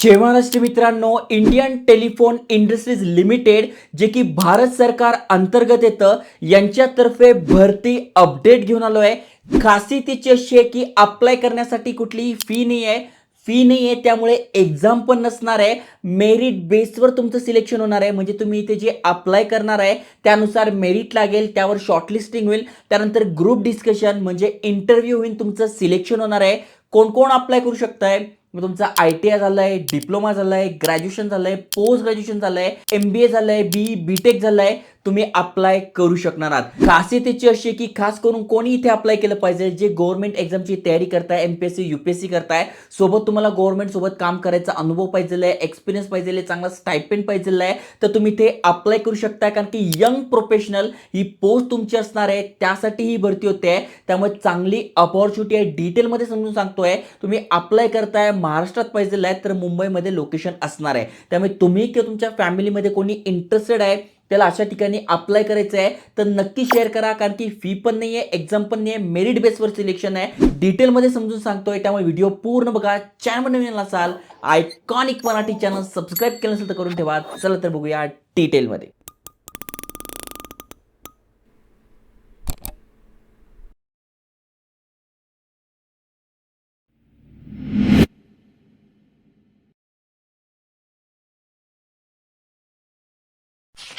जय महाराष्ट्र मित्रांनो, Indian telephone industries limited जे की भारत सरकार अंतर्गत येतं यांच्यातर्फे भरती अपडेट घेऊन आलो आहे. खासियत तिची अशी आहे की अप्लाय करण्यासाठी कुठलीही फी नाही आहे, त्यामुळे एक्झाम पण नसणार आहे. मेरिट बेसवर तुमचं सिलेक्शन होणार आहे. म्हणजे तुम्ही इथे जे अप्लाय करणार आहे त्यानुसार मेरिट लागेल, त्यावर शॉर्टलिस्टिंग होईल, त्यानंतर ग्रुप डिस्कशन म्हणजे इंटरव्ह्यू होईल, तुमचं सिलेक्शन होणार आहे. कोण कोण अप्लाय करू शकताय? मग तुमचा ITI झालाय, डिप्लोमा झालाय, ग्रॅज्युएशन झालंय, पोस्ट ग्रॅज्युएशन झालंय, MBA झालंय, BTech झालंय, तुम्ही अप्लाय करू शकणार आहात. खासियत याची अशी की खास करून कोणी इथे अप्लाय केलं पाहिजे जे गव्हर्नमेंट एक्झामची तयारी करताय, MPSC UPSC करताय, सोबत तुम्हाला गव्हर्नमेंट सोबत काम करायचा अनुभव पाहिजे, एक्सपिरियन्स पाहिजे, चांगला स्टायपेंड पाहिजे, तर तुम्ही इथे अप्लाय करू शकता. कारण की यंग प्रोफेशनल ही पोस्ट तुमची असणार आहे, त्यासाठी ही भरती होते. त्यामुळे चांगली अपॉर्च्युनिटी आहे. डिटेलमध्ये समजून सांगतोय. तुम्ही अप्लाय करताय, महाराष्ट्रात पाहिजे तर मुंबईमध्ये लोकेशन असणार आहे. त्यामुळे तुम्ही किंवा तुमच्या फॅमिलीमध्ये कोणी इंटरेस्टेड आहे त्याला अशा ठिकाणी अप्लाय करायचं आहे तर नक्की शेअर करा. कारण की फी पण नाही आहे, एक्झाम पण नाही आहे, मेरिट बेसवर सिलेक्शन आहे. डिटेलमध्ये समजून सांगतोय, त्यामुळे व्हिडिओ पूर्ण बघा. चॅनल नवीन असाल, आयकॉनिक मराठी चॅनल सबस्क्राईब केलं असेल तर करून ठेवा. चला तर बघूया डिटेलमध्ये.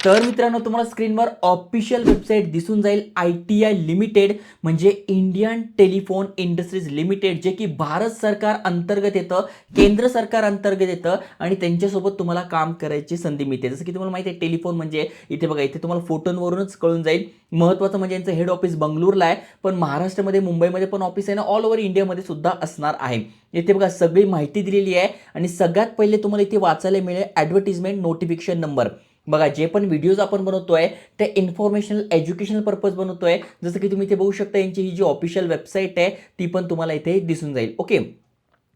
तर मित्रांनो, तुम्हाला स्क्रीनवर ऑफिशियल वेबसाईट दिसून जाईल. ITI लिमिटेड म्हणजे इंडियन टेलिफोन इंडस्ट्रीज लिमिटेड, जे की भारत सरकार अंतर्गत येतं, केंद्र सरकार अंतर्गत येतं आणि त्यांच्यासोबत तुम्हाला काम करायची संधी मिळते. जसं की तुम्हाला माहिती आहे, टेलिफोन म्हणजे इथे बघा, इथे तुम्हाला फोटोवरूनच कळून जाईल. महत्त्वाचं म्हणजे यांचं हेड ऑफिस बंगळूरला आहे, पण महाराष्ट्रामध्ये मुंबईमध्ये पण ऑफिस आहे ना, ऑल ओव्हर इंडियामध्ये सुद्धा असणार आहे. इथे बघा सगळी माहिती दिलेली आहे आणि सगळ्यात पहिले तुम्हाला इथे वाचायला मिळेल ॲडव्हर्टिजमेंट नोटिफिकेशन नंबर. बघा, जे पण व्हिडिओज आपण बनवतोय ते इन्फॉर्मेशनल एज्युकेशनल पर्पज बनवतोय. जसं की तुम्ही इथे बघू शकता, यांची ही जी ऑफिशियल वेबसाईट आहे ती पण तुम्हाला इथे दिसून जाईल. ओके,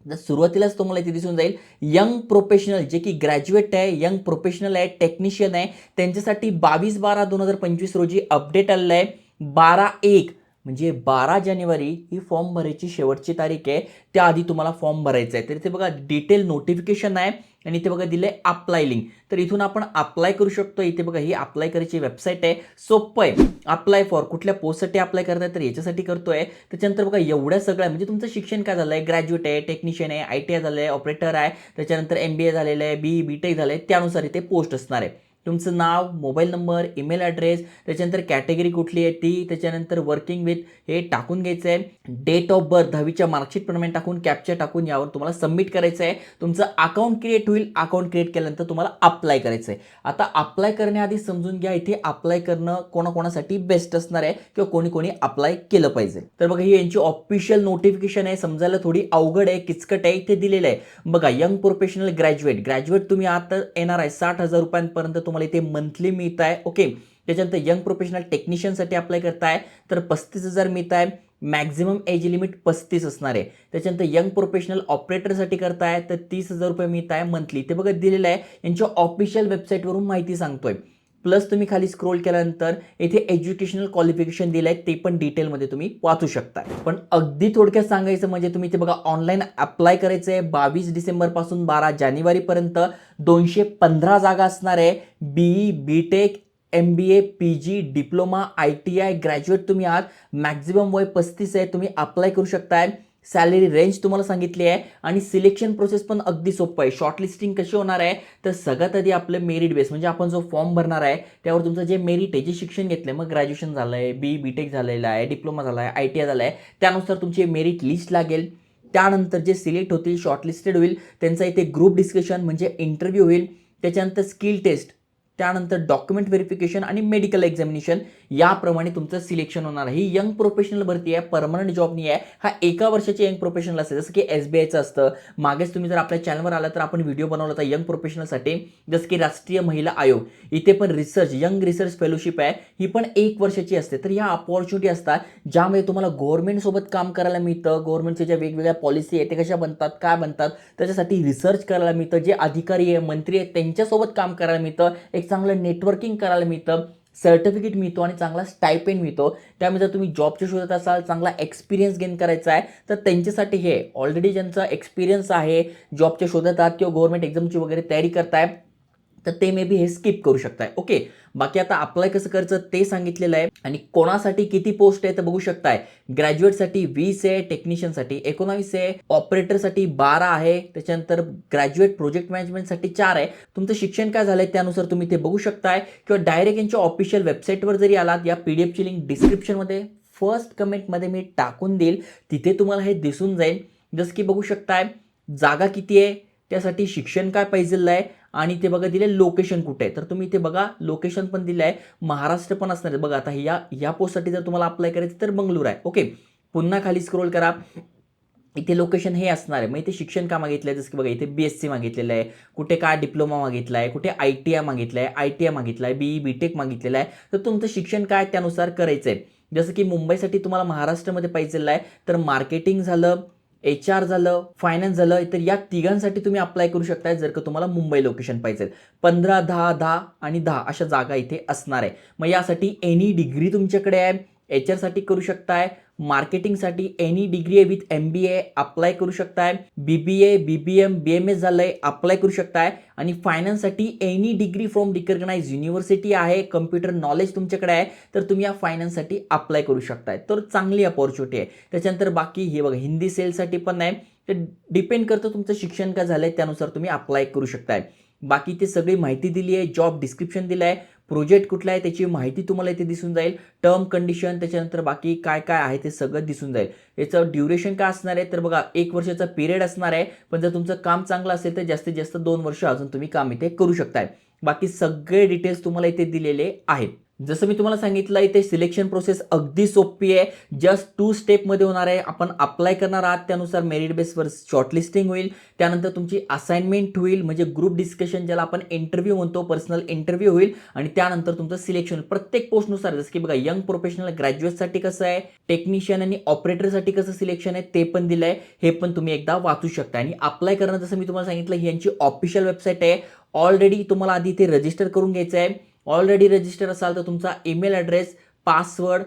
तर सुरुवातीलाच तुम्हाला इथे दिसून जाईल यंग प्रोफेशनल, जे की ग्रॅज्युएट आहे, यंग प्रोफेशनल आहे, टेक्निशियन आहे, त्यांच्यासाठी 22/12/2025 रोजी अपडेट आलेलं आहे. 12/1 म्हणजे 12 जानेवारी ही फॉर्म भरायची शेवटची तारीख आहे. त्याआधी तुम्हाला फॉर्म भरायचा आहे. तर इथे बघा डिटेल नोटिफिकेशन आहे आणि इथे बघा दिलंय अप्लाय लिंक. तर इथून आपण अप्लाय करू शकतो. इथे बघा ही अप्लाय करायची वेबसाईट आहे. सोपं आहे. अप्लाय फॉर कुठल्या पोस्टसाठी अप्लाय करताय तर याच्यासाठी करतोय. त्याच्यानंतर बघा एवढ्या सगळ्या म्हणजे तुमचं शिक्षण काय झालंय, ग्रॅज्युएट आहे, टेक्निशियन आहे, ITI झालंय, ऑपरेटर आहे, त्याच्यानंतर MBA झालेलं आहे, BTech झालंय, त्यानुसार इथे पोस्ट असणार आहे. तुमचं नाव, मोबाईल नंबर, ईमेल ॲड्रेस, त्याच्यानंतर कॅटेगरी कुठली आहे ती, त्याच्यानंतर वर्किंग विथ हे टाकून घ्यायचं आहे. डेट ऑफ बर्थ 10वीच्या मार्कशीट प्रमाणे टाकून कॅप्चा टाकून यावर तुम्हाला सबमिट करायचं आहे. तुमचं अकाउंट क्रिएट होईल. अकाउंट क्रिएट केल्यानंतर तुम्हाला अप्लाय करायचं आहे. आता अप्लाय करण्याआधी समजून घ्या इथे अप्लाय करणं कोणाकोणासाठी बेस्ट असणार आहे किंवा कोणी कोणी अप्लाय केलं पाहिजे. तर बघा ही यांची ऑफिशियल नोटिफिकेशन आहे. समजायला थोडी अवघड आहे, किचकट आहे. इथे दिलेलं आहे बघा, यंग प्रोफेशनल ग्रॅज्युएट तुम्ही आता येणार आहे 60,000 रुपयांपर्यंत तुम्हाला इथे मंथली मिळत आहे. ओके, त्याच्यानंतर यंग प्रोफेशनल टेक्निशियनसाठी अप्लाय करताय तर 35,000 मिळत आहे. मॅक्झिमम एज लिमिट 35 असणार आहे. त्याच्यानंतर यंग प्रोफेशनल ऑपरेटरसाठी करताय तर 30,000 रुपये मिळत आहे मंथली. ते बघा दिलेलं आहे, यांच्या ऑफिशियल वेबसाईटवरून माहिती सांगतोय. प्लस तुम्ही खाली स्क्रोल केल्यानंतर इथे एज्युकेशनल क्वालिफिकेशन दिलं आहे, ते पण डिटेलमध्ये तुम्ही वाचू शकता. पण अगदी थोडक्यात सांगायचं म्हणजे तुम्ही इथे बघा ऑनलाईन अप्लाय करायचं आहे. 22 डिसेंबरपासून 12 जानेवारीपर्यंत 215 जागा असणार आहे. BE, BTech, MBA, PG, diploma, ITI, graduate तुम्ही आहात. मॅक्झिमम वय 35 आहे. तुम्ही अप्लाय करू शकताय. सॅलरी रेंज तुम्हाला सांगितली आहे आणि सिलेक्शन प्रोसेस पण अगदी सोपं आहे. शॉर्टलिस्टिंग कशी होणार आहे तर सगळ्यात आधी आपलं मेरिट बेस म्हणजे आपण जो फॉर्म भरणार आहे त्यावर तुमचं जे मेरिट आहे, जे शिक्षण घेतलंय, मग ग्रॅज्युएशन झालंय, BTech झालेलं आहे, डिप्लोमा झाला आहे, ITI झाला आहे, त्यानुसार तुमची मेरिट लिस्ट लागेल. त्यानंतर जे सिलेक्ट होतील, शॉर्टलिस्टेड होईल, त्यांचा इथे ग्रुप डिस्कशन म्हणजे इंटरव्ह्यू होईल. त्याच्यानंतर स्किल टेस्ट, त्यानंतर डॉक्युमेंट व्हेरिफिकेशन आणि मेडिकल एक्झामिनेशन, याप्रमाणे तुमचं सिलेक्शन होणार आहे. ही यंग प्रोफेशनल भरती आहे, परमनंट जॉब नाही आहे. हा एका वर्षाची यंग प्रोफेशनल असते, जसं की SBIचं असतं. मागेच तुम्ही जर आपल्या चॅनलवर आला तर आपण व्हिडिओ बनवला होता यंग प्रोफेशनलसाठी, जसं की राष्ट्रीय महिला आयोग. इथे पण रिसर्च, यंग रिसर्च फेलोशिप आहे, ही पण 1 वर्षाची असते. तर ह्या अपॉर्च्युनिटी असतात ज्यामुळे तुम्हाला गव्हर्नमेंटसोबत काम करायला मिळतं. गव्हर्नमेंटच्या ज्या वेगवेगळ्या पॉलिसी आहेत ते कशा बनतात, काय बनतात, त्याच्यासाठी रिसर्च करायला मिळतं. जे अधिकारी आहे, मंत्री आहेत, त्यांच्यासोबत काम करायला मिळतं. एक चांगलं नेटवर्किंग करायला मिळतं. सर्टिफिकेट मिळतो आणि चांगला स्टायपेंड मिळतो. त्यामुळे जर तुम्ही जॉबच्या शोधात असाल, चांगला एक्सपिरियन्स गेन करायचा आहे, तर त्यांच्यासाठी हे ऑलरेडी ज्यांचा एक्सपिरियन्स आहे, जॉबच्या शोधात आहात किंवा गव्हर्नमेंट एक्झामची वगैरे तयारी करताय, तर ते मे बी हे स्किप करू शकताय. ओके, बाकी आता अप्लाय कसं करायचं ते सांगितलेलं आहे. आणि कोणासाठी किती पोस्ट आहे तर बघू शकताय. ग्रॅज्युएटसाठी 20 आहे, टेक्निशियनसाठी 19 आहे, ऑपरेटरसाठी 12 आहे, त्याच्यानंतर ग्रॅज्युएट प्रोजेक्ट मॅनेजमेंटसाठी 4 आहे. तुमचं शिक्षण काय झालंय त्यानुसार तुम्ही ते बघू शकताय, किंवा डायरेक्ट यांच्या ऑफिशियल वेबसाईटवर जरी आलात, या पीडीएफची लिंक डिस्क्रिप्शनमध्ये फर्स्ट कमेंटमध्ये मी टाकून देईल, तिथे तुम्हाला हे दिसून जाईल. जसं की बघू शकताय जागा किती आहे, त्यासाठी शिक्षण काय पाहिजेलं आहे, आणि ते बघा दिले लोकेशन कुठे आहे. तर तुम्ही इथे बघा लोकेशन पण दिलं आहे, महाराष्ट्र पण असणार आहे. बघा आता या पोस्टसाठी जर तुम्हाला अप्लाय करायचं तर बंगळूर आहे. ओके, पुन्हा खाली स्क्रोल करा, इथे लोकेशन हे असणार आहे. मग इथे शिक्षण का मागितलं आहे, जसं की बघा इथे BSc मागितलेलं आहे, कुठे काय डिप्लोमा मागितला आहे, कुठे ITI मागितलं आहे, ITI मागितलं आहे, BE BTech मागितलेलं आहे. तर तुमचं शिक्षण काय त्यानुसार करायचं आहे. जसं की मुंबईसाठी तुम्हाला महाराष्ट्रामध्ये पाहिजेलं आहे, तर मार्केटिंग झालं, HR झालं, फायनान्स झालं, तर या तिघांसाठी तुम्ही अप्लाय करू शकताय जर का तुम्हाला मुंबई लोकेशन पाहिजे. 15, 10, 10 आणि 10 अशा जागा इथे असणार आहे. मग यासाठी एनी डिग्री तुमच्याकडे आहे, HR साठी करू शकताय, मार्केटिंगसाठी एनी डिग्री आहे विथ MBA अप्लाय करू शकताय, BBA BBM BMS झालंय अप्लाय करू शकताय, आणि फायनान्ससाठी any degree from recognise university आहे, कम्प्युटर नॉलेज तुमच्याकडे आहे, तर तुम्ही या फायनान्ससाठी अप्लाय करू शकताय. तर चांगली अपॉर्च्युनिटी आहे. त्याच्यानंतर बाकी हे बघा हिंदी सेलसाठी पण आहे. ते डिपेंड करतं तुमचं शिक्षण काय झालंय त्यानुसार तुम्ही अप्लाय करू शकताय. बाकी ते सगळी माहिती दिली आहे, जॉब डिस्क्रिप्शन दिलं आहे, प्रोजेक्ट कुठला आहे त्याची माहिती तुम्हाला इथे दिसून जाईल, टर्म कंडिशन, त्याच्यानंतर बाकी काय काय आहे ते सगळं दिसून जाईल. याचं ड्युरेशन काय असणार आहे तर बघा 1 वर्षाचा पिरियड असणार आहे, पण जर तुमचं काम चांगलं असेल तर जास्तीत जास्त 2 वर्ष अजून तुम्ही काम इथे करू शकताय. बाकी सगळे डिटेल्स तुम्हाला इथे दिलेले आहेत. जसं मी तुम्हाला सांगितलं इथे सिलेक्शन प्रोसेस अगदी सोपी आहे, जस्ट 2 स्टेपमध्ये होणार आहे. आपण अप्लाय करणार आहात त्यानुसार मेरिट बेसवर शॉर्टलिस्टिंग होईल, त्यानंतर तुमची असाइनमेंट होईल, म्हणजे ग्रुप डिस्कशन ज्याला आपण इंटरव्ह्यू म्हणतो, पर्सनल इंटरव्ह्यू होईल, आणि त्यानंतर तुमचं सिलेक्शन प्रत्येक पोस्टनुसार. जसं की बघा यंग प्रोफेशनल ग्रॅज्युएटसाठी कसं आहे, टेक्निशियन आणि ऑपरेटरसाठी कसं सिलेक्शन आहे ते पण दिलं आहे, हे पण तुम्ही एकदा वाचू शकता. आणि अप्लाय करणं जसं मी तुम्हाला सांगितलं ही यांची ऑफिशियल वेबसाईट आहे. ऑलरेडी तुम्हाला आधी इथे रजिस्टर करून घ्यायचं आहे. ऑलरेडी रजिस्टर असाल तर तुमचा ईमेल ॲड्रेस, पासवर्ड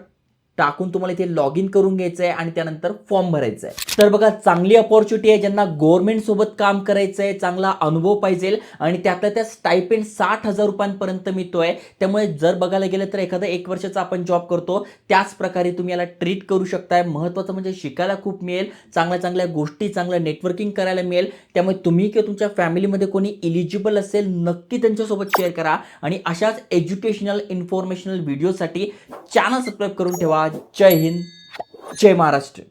टाकून तुम्हाला इथे लॉग इन करून घ्यायचं आहे, आणि त्यानंतर फॉर्म भरायचा आहे. तर बघा चांगली अपॉर्च्युनिटी आहे, ज्यांना गव्हर्नमेंट सोबत काम करायचं आहे, चांगला अनुभव पाहिजे, आणि त्यातल्या त्या स्टायपेंड 60,000 रुपयांपर्यंत मिळतोय. त्यामुळे जर बघायला गेलं तर एखादा 1 वर्षाचा आपण जॉब करतो त्याच प्रकारे तुम्ही याला ट्रीट करू शकताय. महत्त्वाचं म्हणजे शिकायला खूप मिळेल, चांगल्या चांगल्या गोष्टी, चांगलं नेटवर्किंग करायला मिळेल. त्यामुळे तुम्ही किंवा तुमच्या फॅमिलीमध्ये कोणी इलिजिबल असेल नक्की त्यांच्यासोबत शेअर करा, आणि अशाच एज्युकेशनल इन्फॉर्मेशनल व्हिडिओसाठी चॅनल सबस्क्राईब करून ठेवा. जय हिंद, जय महाराष्ट्र.